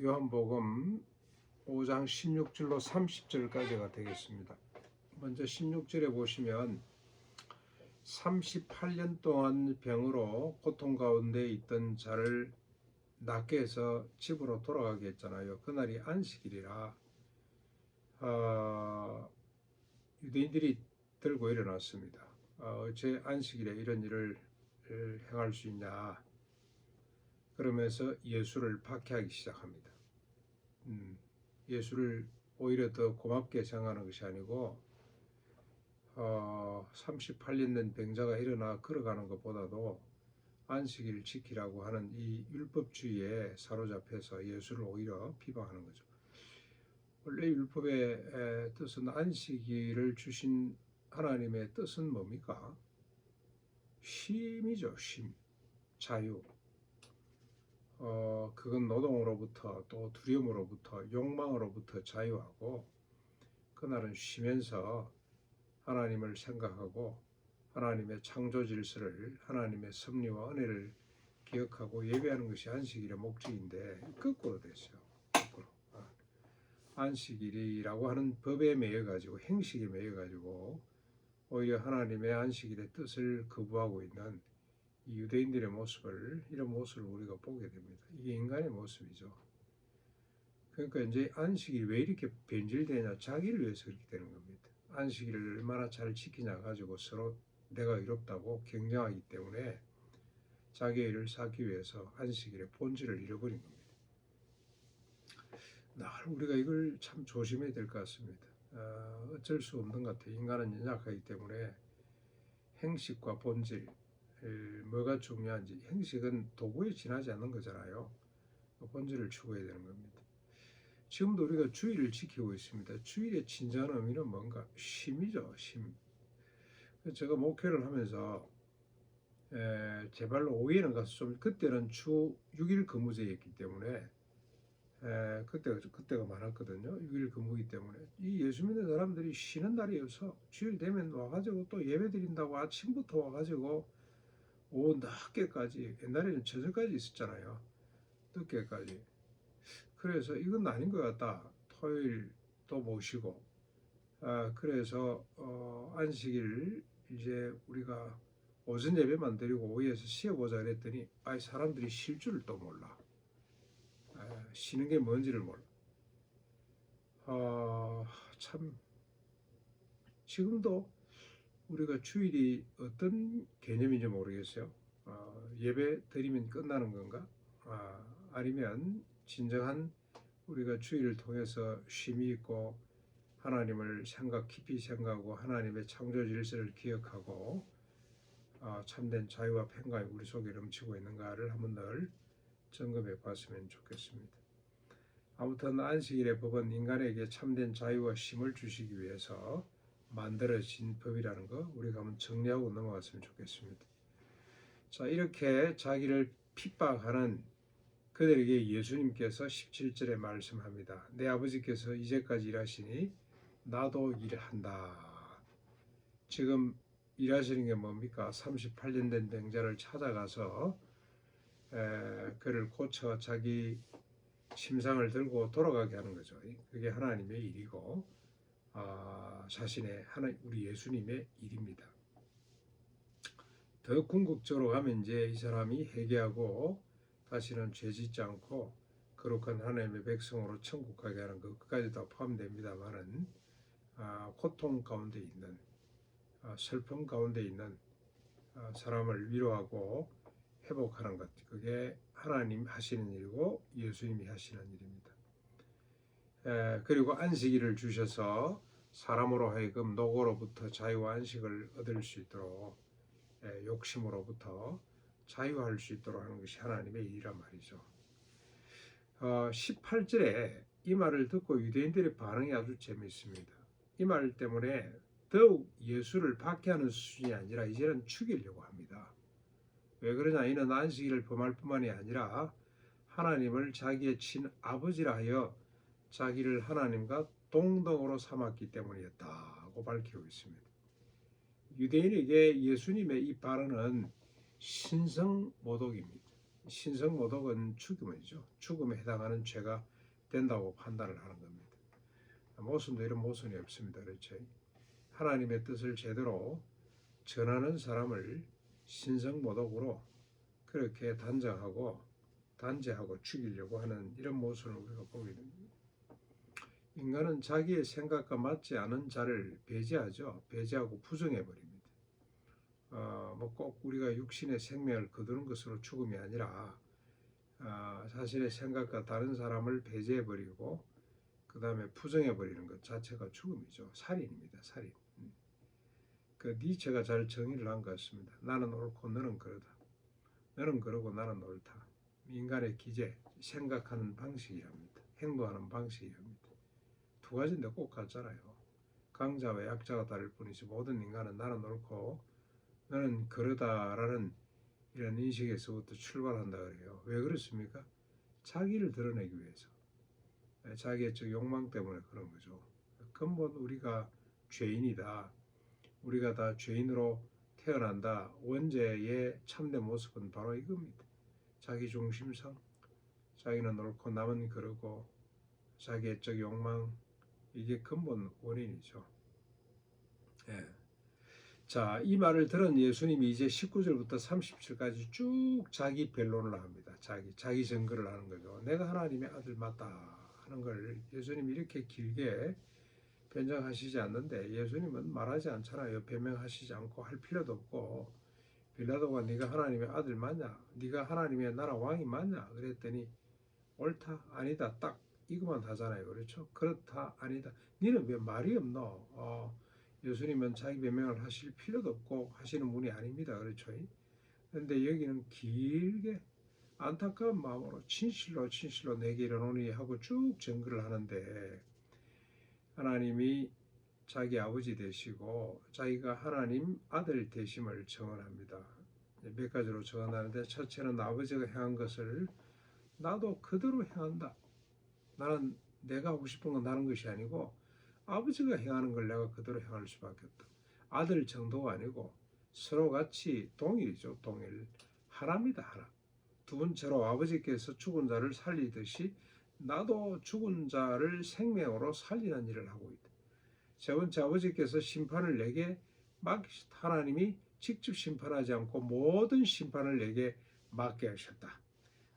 요한복음 5장 16절로 30절까지가 되겠습니다. 먼저 16절에 보시면 38년 동안 병으로 고통 가운데 있던 자를 낫게 해서 집으로 돌아가게 했잖아요. 그날이 안식일이라 유대인들이 들고 일어났습니다. 어째 안식일에 이런 일을 행할 수 있냐, 그러면서 예수를 박해하기 시작합니다. 예수를 오히려 더 고맙게 생각하는 것이 아니고 38년 된 병자가 일어나 걸어가는 것보다도 안식일을 지키라고 하는 이 율법주의에 사로잡혀서 예수를 오히려 비방하는 거죠. 원래 율법의 뜻은 안식일을 주신 하나님의 뜻은 뭡니까? 쉼이죠. 쉼, 자유. 그건 노동으로부터 또 두려움으로부터 욕망으로부터 자유하고, 그날은 쉬면서 하나님을 생각하고 하나님의 창조 질서를, 하나님의 섭리와 은혜를 기억하고 예배하는 것이 안식일의 목적인데 거꾸로 됐어요. 거꾸로. 안식일이라고 하는 법에 매여 가지고, 행식에 매여 가지고 오히려 하나님의 안식일의 뜻을 거부하고 있는 이 유대인들의 모습을, 이런 모습을 우리가 보게 됩니다. 이게 인간의 모습이죠. 그러니까 이제 안식일이 왜 이렇게 변질되냐, 자기를 위해서 그렇게 되는 겁니다. 안식일을 얼마나 잘 지키냐 가지고 서로 내가 의롭다고 경쟁하기 때문에 자기의 일을 쌓기 위해서 안식일의 본질을 잃어버린 겁니다. 우리가 이걸 참 조심해야 될 것 같습니다. 어쩔 수 없는 것 같아요. 인간은 연약하기 때문에 행식과 본질, 뭐가 중요한지, 행식은 도구에 지나지 않는 거잖아요. 본질을 추구해야 되는 겁니다. 지금도 우리가 주일을 지키고 있습니다. 주일의 진정한 의미는 뭔가? 쉼이죠. 쉼. 제가 목회를 하면서 제 발로 오해는 가서 좀, 그때는 주 6일 근무제였기 때문에 그때가 많았거든요. 6일 근무이기 때문에 이 예수 믿는 사람들이 쉬는 날이어서 주일 되면 와가지고 또 예배 드린다고 아침부터 와가지고 오후 늦게까지, 옛날에는 저녁까지 있었잖아요. 늦게까지. 그래서 이건 아닌 것 같다. 토요일도 모시고, 그래서 안식일 이제 우리가 오전 예배만 드리고 오후에서 쉬어보자 그랬더니 사람들이 쉴 줄을 또 몰라. 쉬는 게 뭔지를 몰라. 참 지금도 우리가 주일이 어떤 개념인지 모르겠어요. 예배 드리면 끝나는 건가? 아니면 진정한 우리가 주일을 통해서 쉼이 있고 하나님을 깊이 생각하고 하나님의 창조 질서를 기억하고 참된 자유와 평강이 우리 속에 넘치고 있는가를 한번 늘 점검해 봤으면 좋겠습니다. 아무튼 안식일의 법은 인간에게 참된 자유와 쉼을 주시기 위해서 만들어진 법이라는 거 우리가 한번 정리하고 넘어갔으면 좋겠습니다. 자, 이렇게 자기를 핍박하는 그들에게 예수님께서 17절에 말씀합니다. 내 아버지께서 이제까지 일하시니 나도 일한다. 지금 일하시는 게 뭡니까? 38년 된 병자를 찾아가서 그를 고쳐 자기 침상을 들고 돌아가게 하는 거죠. 그게 하나님의 일이고 자신의 우리 예수님의 일입니다. 더 궁극적으로 가면 이제 이 사람이 회개하고 다시는 죄 짓지 않고 거룩한 하나님의 백성으로 천국 가게 하는 것까지 다 포함됩니다만은 고통 가운데 있는, 슬픔 가운데 있는 사람을 위로하고 회복하는 것, 그게 하나님 하시는 일이고 예수님이 하시는 일입니다. 그리고 안식일을 주셔서 사람으로 하여금 노고로부터 자유와 안식을 얻을 수 있도록, 욕심으로부터 자유할 수 있도록 하는 것이 하나님의 일이란 말이죠. 18절에 이 말을 듣고 유대인들의 반응이 아주 재미있습니다. 이 말 때문에 더욱 예수를 박해하는 수준이 아니라 이제는 죽이려고 합니다. 왜 그러냐? 이는 안식일을 범할 뿐만이 아니라 하나님을 자기의 친아버지라 하여 자기를 하나님과 동등으로 삼았기 때문이었다고 밝히고 있습니다. 유대인에게 예수님의 이 발언은 신성모독입니다. 신성모독은 죽음이죠. 죽음에 해당하는 죄가 된다고 판단을 하는 겁니다. 모순도 이런 모순이 없습니다. 그렇죠? 하나님의 뜻을 제대로 전하는 사람을 신성모독으로 그렇게 단죄하고 죽이려고 하는 이런 모순을 우리가 보게 됩니다. 인간은 자기의 생각과 맞지 않은 자를 배제하죠. 배제하고 부정해버립니다. 뭐 꼭 우리가 육신의 생명을 거두는 것으로 죽음이 아니라 자신의 생각과 다른 사람을 배제해버리고 그 다음에 부정해버리는 것 자체가 죽음이죠. 살인입니다. 살인. 그 니체가 잘 정의를 한 것 같습니다. 나는 옳고 너는 그러다. 너는 그러고 나는 옳다. 인간의 기재, 생각하는 방식이랍니다. 행동하는 방식이랍니다. 두 가지인데 꼭 같잖아요. 강자와 약자가 다를 뿐이지 모든 인간은 나는 옳고 너는 그러다라는 이런 인식에서부터 출발한다 그래요. 왜 그렇습니까? 자기를 드러내기 위해서. 자기의 욕망 때문에 그런 거죠. 근본 우리가 죄인이다. 우리가 다 죄인으로 태어난다. 원죄의 참된 모습은 바로 이겁니다. 자기중심성, 자기는 옳고 남은 그러고 자기의 욕망, 이게 근본 원인이죠. 예. 자, 이 말을 들은 예수님이 이제 19절부터 30절까지 쭉 자기 변론을 합니다. 자기 증거를 하는 거죠. 내가 하나님의 아들 맞다 하는 걸 예수님이 이렇게 길게 변장하시지 않는데 예수님은 말하지 않잖아요. 변명하시지 않고 할 필요도 없고 빌라도가 네가 하나님의 아들 맞냐? 네가 하나님의 나라 왕이 맞냐? 그랬더니 옳다 아니다 딱 이것만 하잖아요. 그렇죠? 그렇다 아니다. 너는 왜 말이 없노? 예수님은 자기 변명을 하실 필요도 없고 하시는 분이 아닙니다. 그렇죠? 그런데 여기는 길게 안타까운 마음으로 진실로 내게 이르노니 하고 쭉 증거를 하는데 하나님이 자기 아버지 되시고 자기가 하나님 아들 되심을 증언합니다. 몇 가지로 증언하는데 첫째는 아버지가 행한 것을 나도 그대로 행한다. 나는 내가 하고 싶은 건 하는 것이 아니고 아버지가 행하는 걸 내가 그대로 행할 수밖에 없다. 아들 정도가 아니고 서로 같이 동일이죠. 동일. 하나입니다. 하나. 두 번째로 아버지께서 죽은 자를 살리듯이 나도 죽은 자를 생명으로 살리는 일을 하고 있다. 세 번째 아버지께서 심판을 내게 하나님이 직접 심판하지 않고 모든 심판을 내게 맡게 하셨다.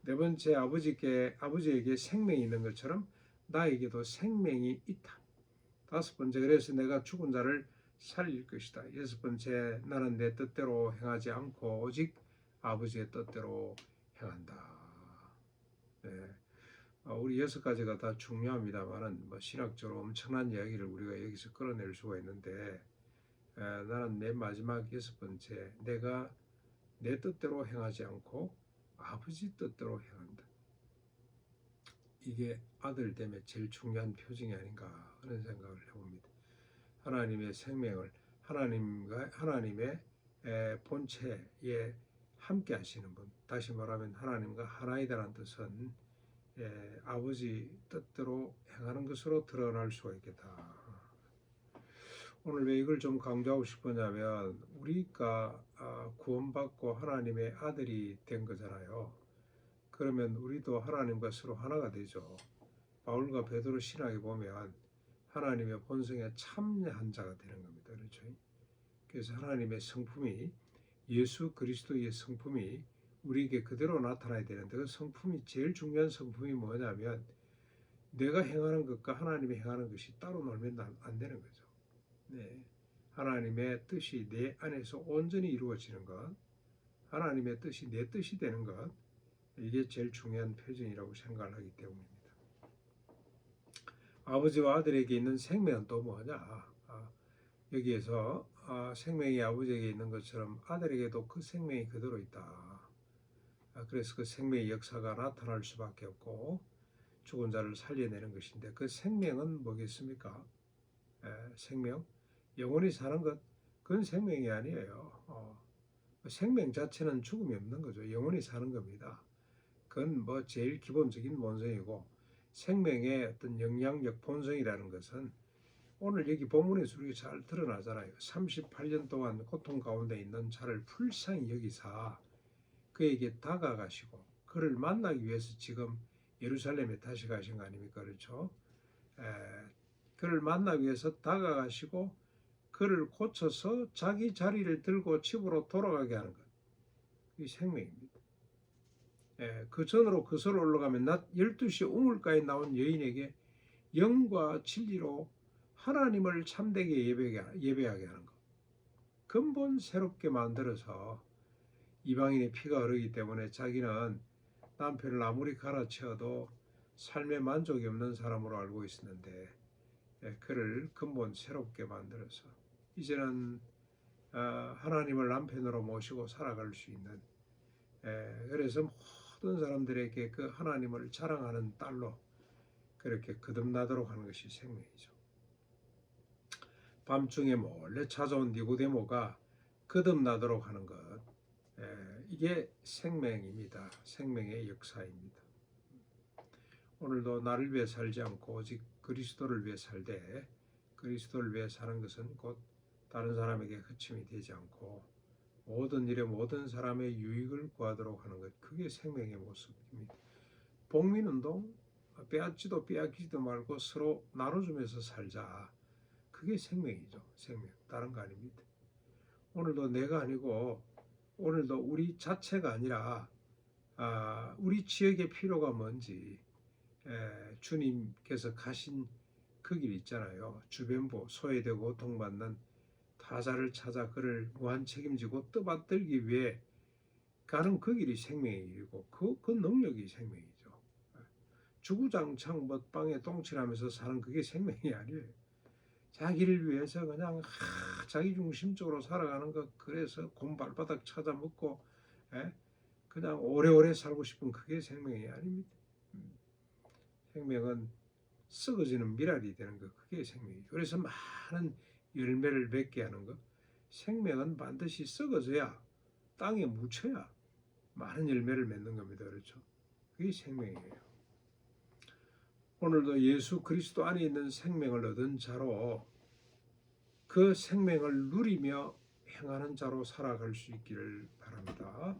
네 번째 아버지에게 생명이 있는 것처럼 나에게도 생명이 있다. 다섯 번째 그래서 내가 죽은 자를 살릴 것이다. 여섯 번째 나는 내 뜻대로 행하지 않고 오직 아버지의 뜻대로 행한다. 네. 우리 여섯 가지가 다 중요합니다만은 신학적으로 엄청난 이야기를 우리가 여기서 끌어낼 수가 있는데 나는 맨 마지막 여섯 번째 내가 내 뜻대로 행하지 않고 아버지 뜻대로 행한다. 이게 아들됨의 제일 중요한 표징이 아닌가 하는 생각을 해봅니다. 하나님의 생명을 하나님의 본체에 함께 하시는 분, 다시 말하면 하나님과 하나이다라는 뜻은 아버지 뜻대로 행하는 것으로 드러날 수가 있겠다. 오늘 왜 이걸 좀 강조하고 싶었냐면 우리가 구원받고 하나님의 아들이 된 거잖아요. 그러면 우리도 하나님과 서로 하나가 되죠. 바울과 베드로 신학에 보면 하나님의 본성에 참여한 자가 되는 겁니다. 그렇죠? 그래서 하나님의 성품이 예수 그리스도의 성품이 우리에게 그대로 나타나야 되는데 그 성품이 제일 중요한 성품이 뭐냐면 내가 행하는 것과 하나님이 행하는 것이 따로 놀면 안 되는 거죠. 네. 하나님의 뜻이 내 안에서 온전히 이루어지는 것, 하나님의 뜻이 내 뜻이 되는 것, 이게 제일 중요한 표징이라고 생각을 하기 때문입니다. 아버지와 아들에게 있는 생명은 또 뭐냐? 여기에서 생명이 아버지에게 있는 것처럼 아들에게도 그 생명이 그대로 있다. 그래서 그 생명의 역사가 나타날 수밖에 없고 죽은 자를 살려내는 것인데 그 생명은 뭐겠습니까? 생명? 영원히 사는 것, 그건 생명이 아니에요. 생명 자체는 죽음이 없는 거죠. 영원히 사는 겁니다. 그건 제일 기본적인 본성이고 생명의 어떤 영향력 본성이라는 것은 오늘 여기 본문에서 우리가 잘 드러나잖아요. 38년 동안 고통 가운데 있는 자를 불쌍히 여기사 그에게 다가가시고 그를 만나기 위해서 지금 예루살렘에 다시 가신 거 아닙니까? 그렇죠? 그를 만나기 위해서 다가가시고 그를 고쳐서 자기 자리를 들고 집으로 돌아가게 하는 것. 이 생명입니다. 그 전으로 그 서로 올라가면 낮 12시 우물가에 나온 여인에게 영과 진리로 하나님을 참되게 예배하게 하는 것. 근본 새롭게 만들어서 이방인의 피가 흐르기 때문에 자기는 남편을 아무리 갈아치워도 삶에 만족이 없는 사람으로 알고 있었는데 그를 근본 새롭게 만들어서 이제는 하나님을 남편으로 모시고 살아갈 수 있는 그래서 모든 사람들에게 그 하나님을 자랑하는 딸로 그렇게 거듭나도록 하는 것이 생명이죠. 밤중에 몰래 찾아온 니고데모가 거듭나도록 하는 것, 이게 생명입니다. 생명의 역사입니다. 오늘도 나를 위해 살지 않고 오직 그리스도를 위해 살되 그리스도를 위해 사는 것은 곧 다른 사람에게 흑침이 되지 않고 모든 일에 모든 사람의 유익을 구하도록 하는 것, 그게 생명의 모습입니다. 복민운동, 빼앗지도 빼앗기지도 말고 서로 나눠주면서 살자. 그게 생명이죠. 생명. 다른 거 아닙니다. 오늘도 내가 아니고 오늘도 우리 자체가 아니라 우리 지역의 필요가 뭔지 주님께서 가신 그 길 있잖아요. 주변부 소외되고 고통받는 타자를 찾아 그를 무한 책임지고 떠받들기 위해 가는 그 길이 생명의 길이고 그 능력이 생명이죠. 주구장창 먹방에 똥칠하면서 사는 그게 생명이 아니에요. 자기를 위해서 그냥 자기 중심적으로 살아가는 것, 그래서 곰발바닥 찾아 먹고 그냥 오래오래 살고 싶은 그게 생명이 아닙니다. 생명은 썩어지는 미랄이 되는 것, 그게 생명이죠. 그래서 많은 열매를 맺게 하는 것, 생명은 반드시 썩어져야 땅에 묻혀야 많은 열매를 맺는 겁니다. 그렇죠? 그게 생명이에요. 오늘도 예수 그리스도 안에 있는 생명을 얻은 자로 그 생명을 누리며 행하는 자로 살아갈 수 있기를 바랍니다.